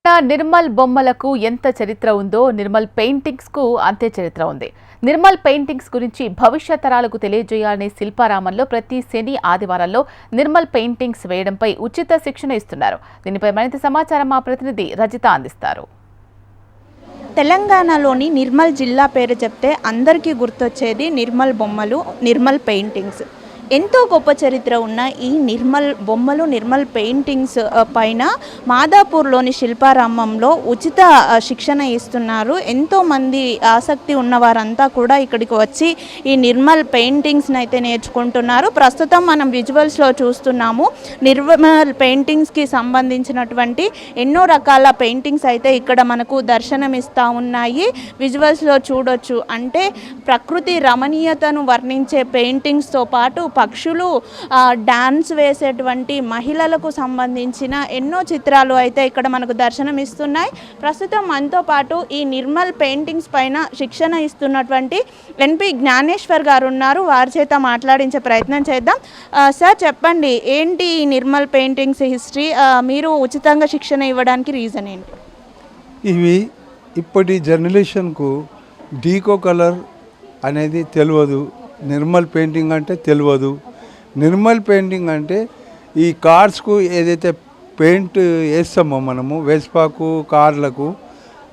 నిర్మల్ బొమ్మలకు ఎంత చరిత్ర ఉందో నిర్మల్ పెయింటింగ్స్ కు అంతే చరిత్ర ఉంది. నిర్మల్ పెయింటింగ్స్ గురించి భవిష్యత్ తరాలకు తెలియజేయాలనే శిల్పారామంలో ప్రతి శని ఆదివారాల్లో నిర్మల్ పెయింటింగ్స్ వేయడంపై ఉచిత శిక్షణ ఇస్తున్నారు. దీనిపై మరింత సమాచారం మా ప్రతినిధి రజిత అందిస్తారు. తెలంగాణలోని నిర్మల్ జిల్లా పేరు చెప్తే అందరికీ గుర్తొచ్చేది నిర్మల్ బొమ్మలు, నిర్మల్ పెయింటింగ్స్. ఎంతో గొప్ప చరిత్ర ఉన్న ఈ నిర్మల్ బొమ్మలు, నిర్మల్ పెయింటింగ్స్ పైన మాదాపూర్లోని శిల్పారామంలో ఉచిత శిక్షణ ఇస్తున్నారు. ఎంతోమంది ఆసక్తి ఉన్నవారంతా కూడా ఇక్కడికి వచ్చి ఈ నిర్మల్ పెయింటింగ్స్ని అయితే నేర్చుకుంటున్నారు. ప్రస్తుతం మనం విజువల్స్లో చూస్తున్నాము. నిర్మల్ పెయింటింగ్స్కి సంబంధించినటువంటి ఎన్నో రకాల పెయింటింగ్స్ అయితే ఇక్కడ మనకు దర్శనమిస్తూ ఉన్నాయి. విజువల్స్లో చూడొచ్చు. అంటే ప్రకృతి రమణీయతను వర్ణించే పెయింటింగ్స్తో పాటు పక్షులు, డాన్స్ వేసేటువంటి మహిళలకు సంబంధించిన ఎన్నో చిత్రాలు అయితే ఇక్కడ మనకు దర్శనమిస్తున్నాయి. ప్రస్తుతం మనతో పాటు ఈ నిర్మల్ పెయింటింగ్స్ పైన శిక్షణ ఇస్తున్నటువంటి ఎన్పి జ్ఞానేశ్వర్ గారు ఉన్నారు. వారి చేత మాట్లాడించే ప్రయత్నం చేద్దాం. సార్ చెప్పండి, ఏంటి ఈ నిర్మల్ పెయింటింగ్స్ హిస్టరీ? మీరు ఉచితంగా శిక్షణ ఇవ్వడానికి రీజన్ ఏంటి? ఇవి ఇప్పటి జనరేషన్కు డీకో కలర్ అనేది తెలియదు, నిర్మల్ పెయింటింగ్ అంటే తెలియదు. నిర్మల్ పెయింటింగ్ అంటే ఈ కార్స్కు ఏదైతే పెయింట్ వేస్తామో మనము వెస్పాకు, కార్లకు,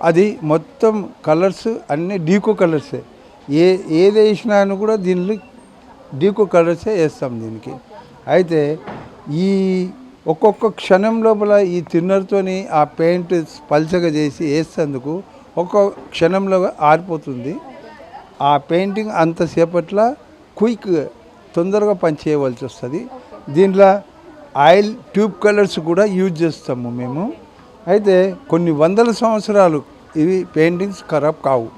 అది మొత్తం కలర్స్ అన్నీ డీకో కలర్సే. ఏది వేసినా కూడా దీనిలో డీకో కలర్సే వేస్తాం దీనికి. అయితే ఈ ఒక్కొక్క క్షణం లోపల ఈ థిన్నర్తోని ఆ పెయింట్ పల్చగా చేసి వేసేందుకు ఒక్కొక్క క్షణంలో ఆరిపోతుంది. ఆ పెయింటింగ్ అంతసేపట్ల క్విక్ తొందరగా పనిచేయవలసి వస్తుంది. దీంట్లో ఆయిల్ ట్యూబ్ కలర్స్ కూడా యూజ్ చేస్తాము మేము. అయితే కొన్ని వందల సంవత్సరాలు ఇవి పెయింటింగ్స్ ఖరాబ్ కావు.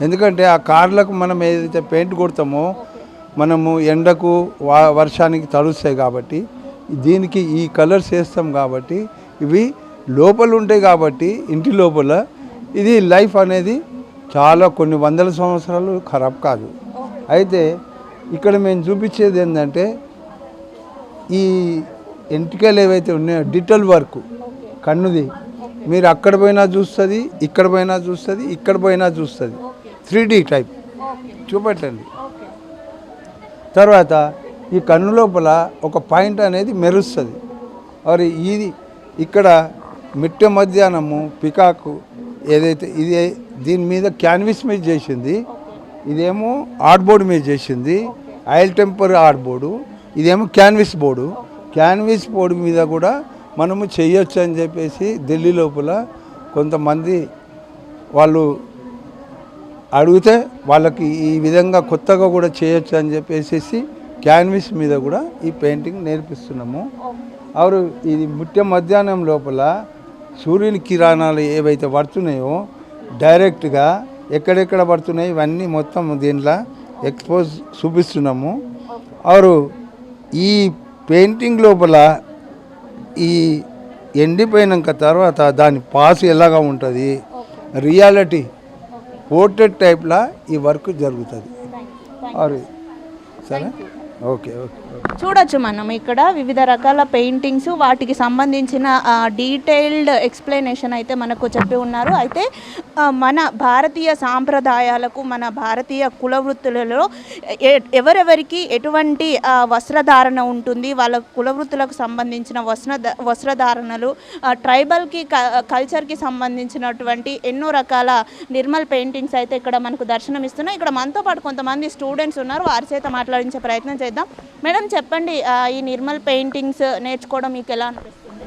ఎందుకంటే ఆ కార్లకు మనం ఏదైతే పెయింట్ కొడతామో మనము ఎండకు వర్షానికి తడుస్తాయి కాబట్టి దీనికి ఈ కలర్స్ వేస్తాం కాబట్టి ఇవి లోపల ఉంటాయి కాబట్టి ఇంటి లోపల ఇది లైఫ్ అనేది చాలా కొన్ని వందల సంవత్సరాలు ఖరాబ్ కాదు. అయితే ఇక్కడ మేము చూపించేది ఏంటంటే ఈ ఎంటికలు ఏవైతే ఉన్నాయో డిటల్ వర్క్ కన్నుది మీరు అక్కడ పోయినా చూస్తుంది, ఇక్కడ పోయినా చూస్తుంది, ఇక్కడ పోయినా చూస్తుంది. 3D టైప్ చూపెట్టండి. తర్వాత ఈ కన్ను లోపల ఒక పాయింట్ అనేది మెరుస్తుంది. మరి ఇది ఇక్కడ మిట్ట మధ్యాహ్నము పికాకు ఏదైతే ఇది దీని మీద క్యాన్విస్ మీద చేసింది, ఇదేమో ఆర్ట్బోర్డ్ మీద చేసింది, ఆయిల్ టెంపర్ ఆర్ట్బోర్డు, ఇదేమో క్యాన్విస్ బోర్డు. క్యాన్విస్ బోర్డు మీద కూడా మనము చేయొచ్చు అని చెప్పేసి ఢిల్లీ లోపల కొంతమంది వాళ్ళు అడిగితే వాళ్ళకి ఈ విధంగా కొత్తగా కూడా చేయొచ్చు అని చెప్పేసి క్యాన్విస్ మీద కూడా ఈ పెయింటింగ్ నేర్పిస్తున్నాము. అవరు ఇది ముట్ట మధ్యాహ్నం లోపల సూర్యుని కిరణాలు ఏవైతే పడుతున్నాయో డైరెక్ట్గా ఎక్కడెక్కడ పడుతున్నాయి ఇవన్నీ మొత్తం దీంట్లో ఎక్స్పోజ్ చూపిస్తున్నాము. అవరు ఈ పెయింటింగ్ లోపల ఈ ఎండిపోయినాక తర్వాత దాని పాస్ ఎలాగా ఉంటుంది, రియాలిటీ పోర్ట్రేట్ టైప్లా ఈ వర్క్ జరుగుతుంది. అరే సరే, ఓకే ఓకే. చూడొచ్చు మనం ఇక్కడ వివిధ రకాల పెయింటింగ్స్, వాటికి సంబంధించిన డీటెయిల్డ్ ఎక్స్ప్లెనేషన్ అయితే మనకు చెప్పి ఉన్నారు. అయితే మన భారతీయ సాంప్రదాయాలకు, మన భారతీయ కుల వృత్తులలో ఎవరెవరికి ఎటువంటి వస్త్రధారణ ఉంటుంది, వాళ్ళ కుల వృత్తులకు సంబంధించిన వస్త్రధారణలు, ట్రైబల్కి కల్చర్కి సంబంధించినటువంటి ఎన్నో రకాల నిర్మల్ పెయింటింగ్స్ అయితే ఇక్కడ మనకు దర్శనమిస్తున్నాయి. ఇక్కడ మనతో పాటు కొంతమంది స్టూడెంట్స్ ఉన్నారు. వారి చేత మాట్లాడించే ప్రయత్నం చేద్దాం. మేడం చెప్పండి, ఈ నిర్మల్ పెయింటింగ్స్ నేర్చుకోవడం మీకు ఎలా అనిపిస్తుంది?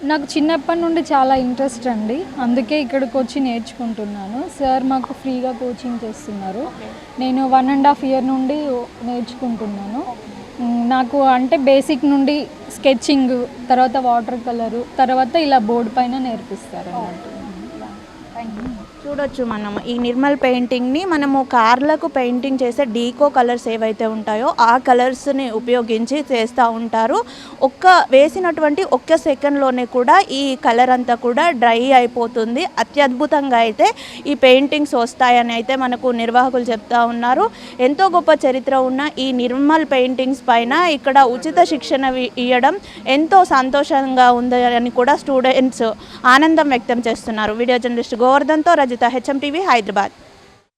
నాకు చిన్నప్పటి నుండి చాలా ఇంట్రెస్ట్ అండి, అందుకే ఇక్కడికి వచ్చి నేర్చుకుంటున్నాను. సార్ మాకు ఫ్రీగా కోచింగ్ చేస్తున్నారు. నేను 1.5 year నుండి నేర్చుకుంటున్నాను. నాకు అంటే బేసిక్ నుండి స్కెచింగ్, తర్వాత వాటర్ కలరు, తర్వాత ఇలా బోర్డు పైన నేర్పిస్తారు అన్నట్టు. చూడొచ్చు మనం ఈ నిర్మల్ పెయింటింగ్ని మనము కార్లకు పెయింటింగ్ చేసే డీకో కలర్స్ ఏవైతే ఉంటాయో ఆ కలర్స్ని ఉపయోగించి చేస్తూ ఉంటారు. వేసినటువంటి ఒక్క సెకండ్లోనే కూడా ఈ కలర్ అంతా కూడా డ్రై అయిపోతుంది. అత్యద్భుతంగా అయితే ఈ పెయింటింగ్స్ వస్తాయని అయితే మనకు నిర్వాహకులు చెప్తా ఉన్నారు. ఎంతో గొప్ప చరిత్ర ఉన్న ఈ నిర్మల్ పెయింటింగ్స్ పైన ఇక్కడ ఉచిత శిక్షణ ఇవ్వడం ఎంతో సంతోషంగా ఉందని కూడా స్టూడెంట్స్ ఆనందం వ్యక్తం చేస్తున్నారు. వీడియో జర్నలిస్ట్ గోవర్ధన్తో రజిత, హెచ్ఎం టీవీ, హైదరాబాద్.